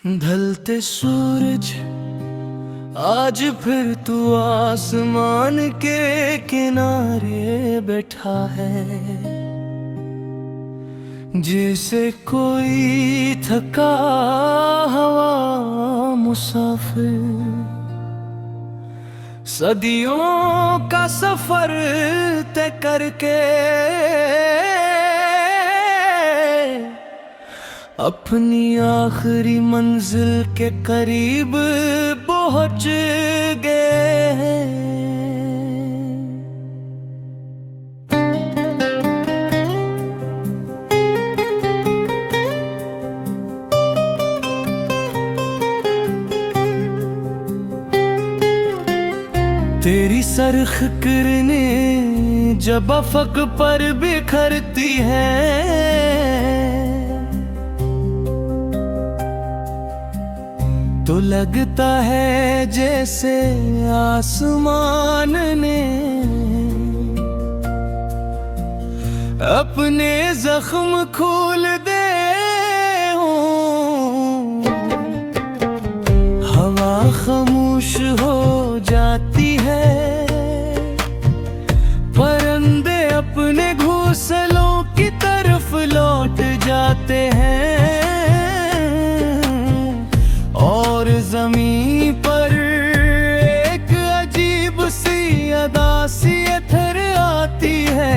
ढलते सूरज आज फिर तू आसमान के किनारे बैठा है, जैसे कोई थका हवा मुसाफिर सदियों का सफर तय करके अपनी आखिरी मंजिल के करीब पहुंच गए हैं। तेरी सरख किरणें जब अफक पर बिखरती हैं तो लगता है जैसे आसमान ने अपने जख्म खोल दे हों। हवा खामोश हो जाती है, परिंदे अपने घोंसलों की तरफ लौट जाते हैं और ज़मीन पर एक अजीब सी अदा सी इधर आती है।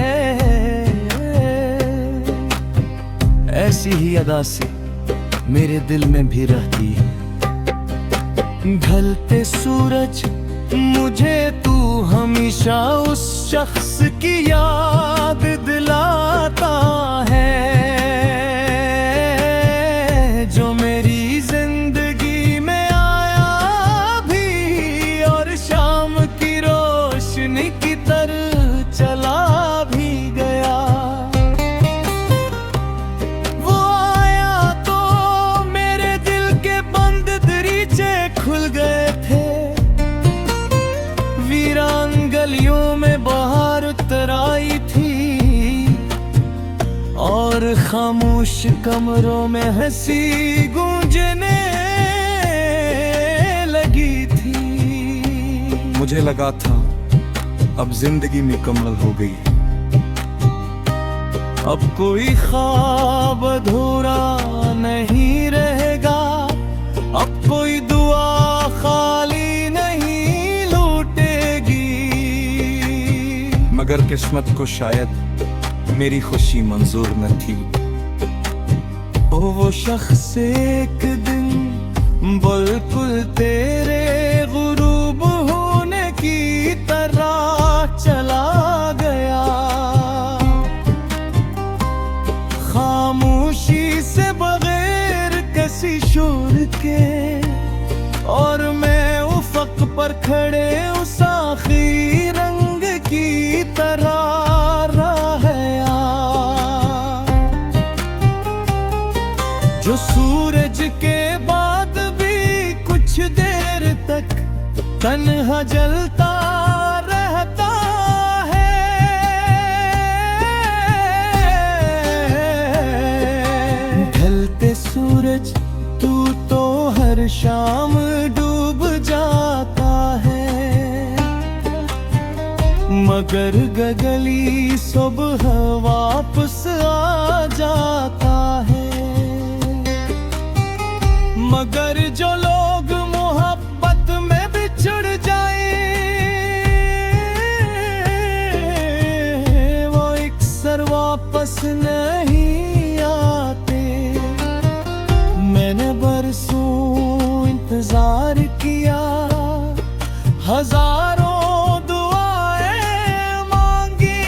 ऐसी ही अदा सी मेरे दिल में भी रहती है। ढलते सूरज मुझे तू हमेशा उस शख्स की याद दिलाता है जो मेरी की तरह चला भी गया। वो आया तो मेरे दिल के बंद दरीचे खुल गए थे। वीरान गलियों में बहार उतर आई थी और खामोश कमरों में हंसी गूंजने लगी थी। मुझे लगा था अब जिंदगी मुकम्मल हो गई, अब कोई ख्वाब अधूरा नहीं रहेगा, अब कोई दुआ खाली नहीं लौटेगी। मगर किस्मत को शायद मेरी खुशी मंजूर न थी। ओ वो शख्स एक दिन बिल्कुल तेरे गुरूब होने की तरह चला गया। खामोशी से बगैर किसी शोर के और मैं उफक पर खड़े उस आखिरी रंग की तरह रहा, जो सूरज के बाद भी कुछ देर तक तन्हा जलता रहता है। ढलते सूरज तू तो हर शाम डूब जाता है, मगर गगली सुबह वापस आ जाता है। मगर जो लोग मोहब्बत में बिछड़ जाए वो अक्सर वापस नहीं आते। मैंने बरसों इंतजार किया, हजारों दुआएं मांगी,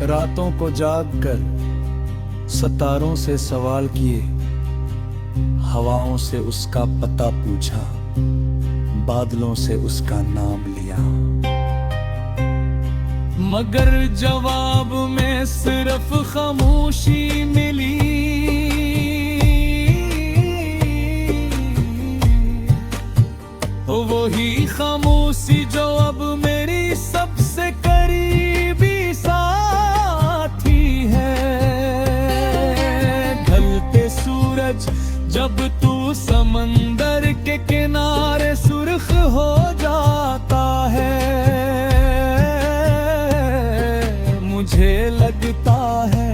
रातों को जाग कर सितारों से सवाल किए, हवाओं से उसका पता पूछा, बादलों से उसका नाम लिया। मगर जवाब में सिर्फ खामोशी मिली। वही खामोशी जो अब मेरी सबसे करीबी साथी है। जब तू समंदर के किनारे सुर्ख हो जाता है, मुझे लगता है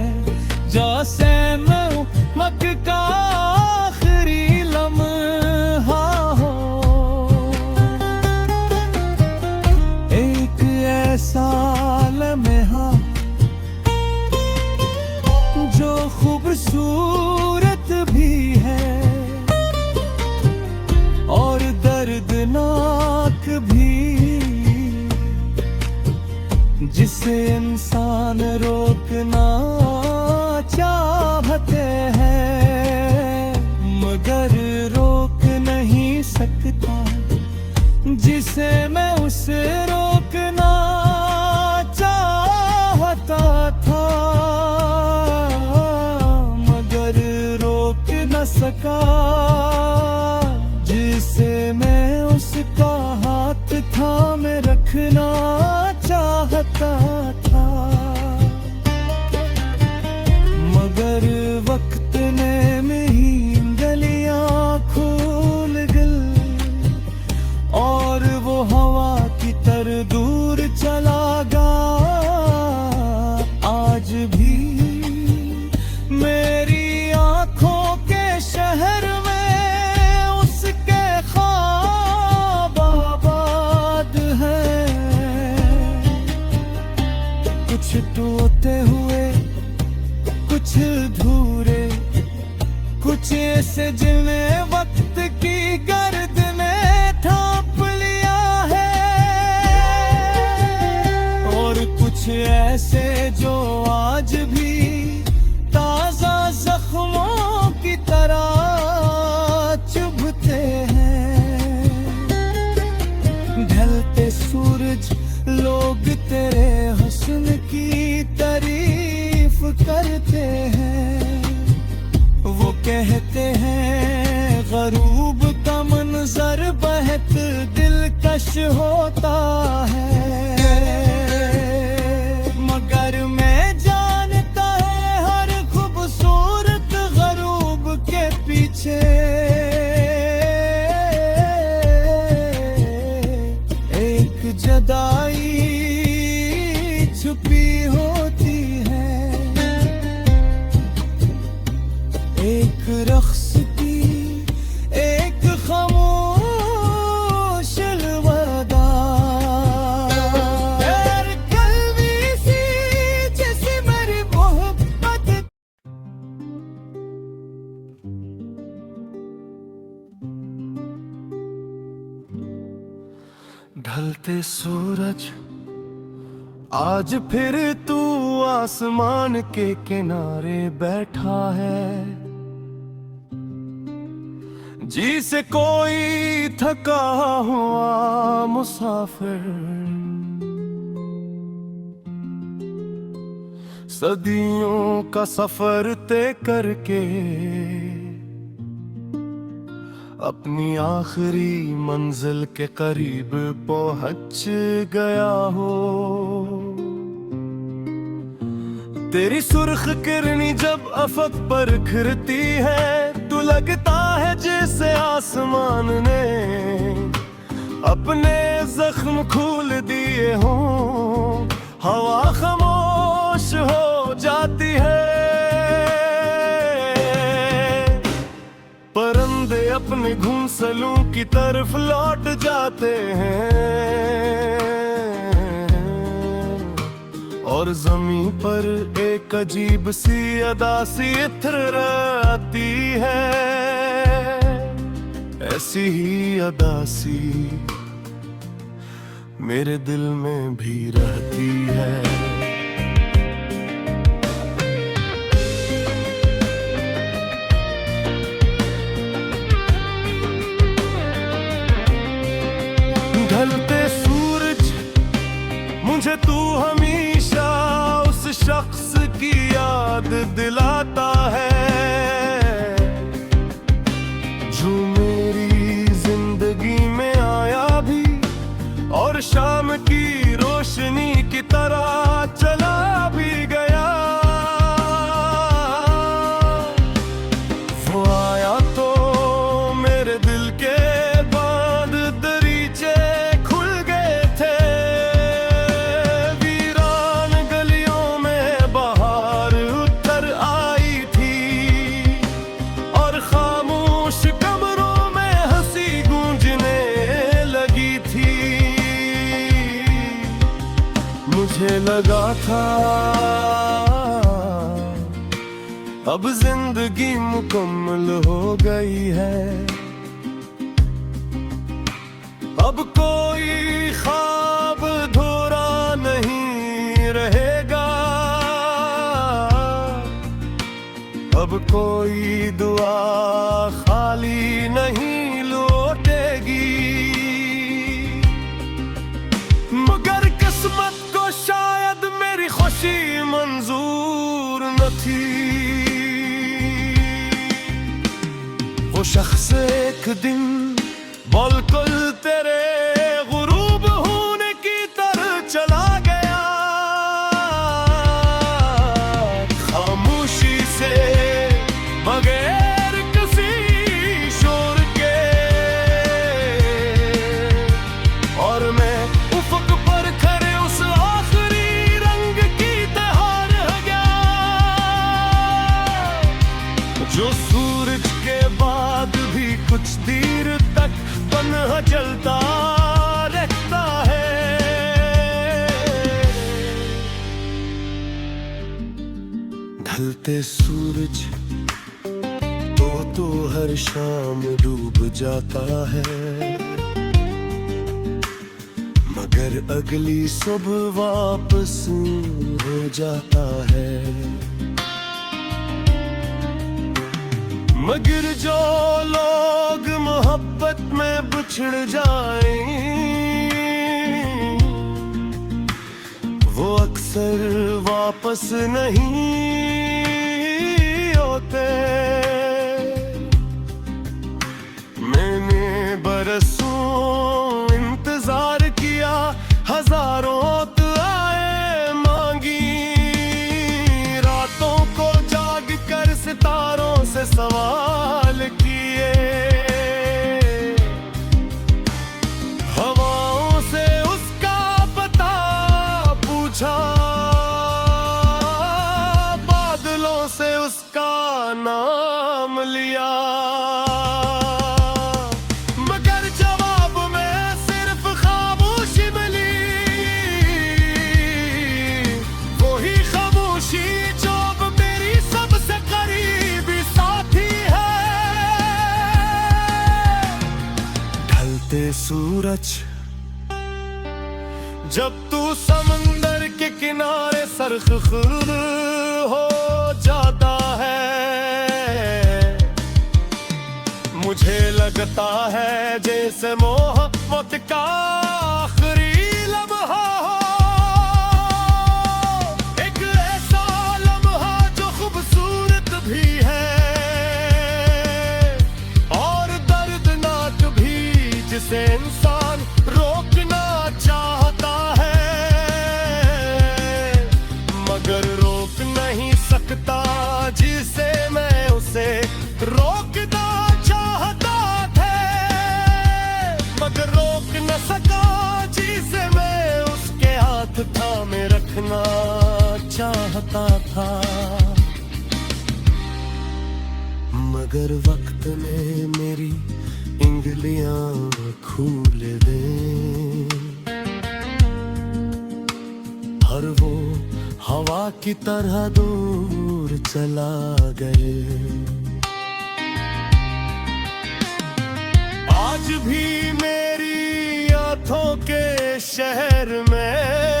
जैसे नमक का आखिरी लम्हा हो। एक ऐसा लम्हा जो खूबसूरत भी है और दर्दनाक भी, जिसे इंसान रोकना चाहते हैं मगर रोक नहीं सकता, जिसे मैं उसे रोकना चाहता था मगर रोक न सका, जिसे मैं उसका हाथ थामे रखना चाहता था, मगर वक्त ने मेरी गलियां खोल गई और वो हवा की तरह दूर चला गया। आज भी मेरी आंखों के शहर में उसके ख्वाब आबाद हैं, कुछ टूटे हुए कुछ अधूरे, कुछ ऐसे जिन्हें वक्त की गर्द ने थाप लिया है, और कुछ ऐसे जो आज भी ताजा जख्मों की तरह चुभते हैं। ढलते सूरज लोग तेरे हुस्न की तारीफ करते हैं, वो कहते हैं गरूब का मंजर बेहद दिलकश होता है, मगर मैं जानता है हर खूबसूरत गरूब के पीछे एक जुदाई छुपी होती है, एक रख्स की एक खामोश अलविदा, कलवी सी जैसे मेरी मोहब्बत। ढलते सूरज आज फिर तू आसमान के किनारे बैठा है, जी से कोई थका हुआ मुसाफिर सदियों का सफर तय करके अपनी आखिरी मंजिल के करीब पहुंच गया हो। तेरी सुर्ख किरनी जब अफक पर खिरती है, तू लगता है जैसे आसमान ने अपने जख्म खोल दिए हों, हवा खामोश हो जाती है, परिंदे अपने घोंसलों की तरफ लौट जाते हैं, और जमीन पर एक अजीब सी अदा सी इत्र आती है, ऐसी ही अदा सी मेरे दिल में भी रहती है। ढलते सूरज मुझे तू हमेशा उस शख्स की याद दिलाता है जो मेरी जिंदगी में आया भी और शाम की रोशनी की तरह चला भी गया। वो आया तो मुझे लगा था अब जिंदगी मुकम्मल हो गई है, अब कोई ख्वाब अधूरा नहीं रहेगा, अब कोई दुआ खाली नहीं लौटेगी। मगर किस्मत को शायद मेरी खुशी मंजूर न थी। वो शख्स एक दिन बिल्कुल तेरे गुरूब होने की तरह चला गया, खामोशी से बगैर किसी शोर के, और मैं उफ़क़ पर खड़े उस आखिरी रंग की तरह रह गया, जो सूरज के बाद भी कुछ देर तक तन्हा चलता रहता है। ढलते सूरज तो हर शाम डूब जाता है, मगर अगली सुबह वापस हो जाता है। मगर जो लोग मोहब्बत में बिछड़ जाएं, वो अक्सर वापस नहीं होते। मैंने बरसों इंतजार किया, हजारों दुआएं मांगी, रातों को जाग कर सितारों से सवाल किए, हवाओं से उसका पता पूछा, बादलों से उसका नाम लिया, मगर जवाब में सिर्फ खामोशी मिली, वही खामोशी जो अब मेरी सबसे करीबी साथी है। ढलते सूरज जब तू समंदर के किनारे सरख़ुर्द हो जाता है, मुझे लगता है जैसे मोहब्बत का आखिरी लम्हा हो, एक ऐसा लम्हा जो खूबसूरत भी है और दर्दनाक भी, जिसे इंसान रोकना चाहता है, मगर रोक नहीं सकता जिसे मैं उसे रोकना चाहता था, मगर रोक न सका जिसे मैं उसके हाथ थामे रखना चाहता था। मगर वक्त ने मेरी इंगलियां खोल दे, हर वो हवा की तरह दूर चला गए। आज भी मेरी आँखों के शहर में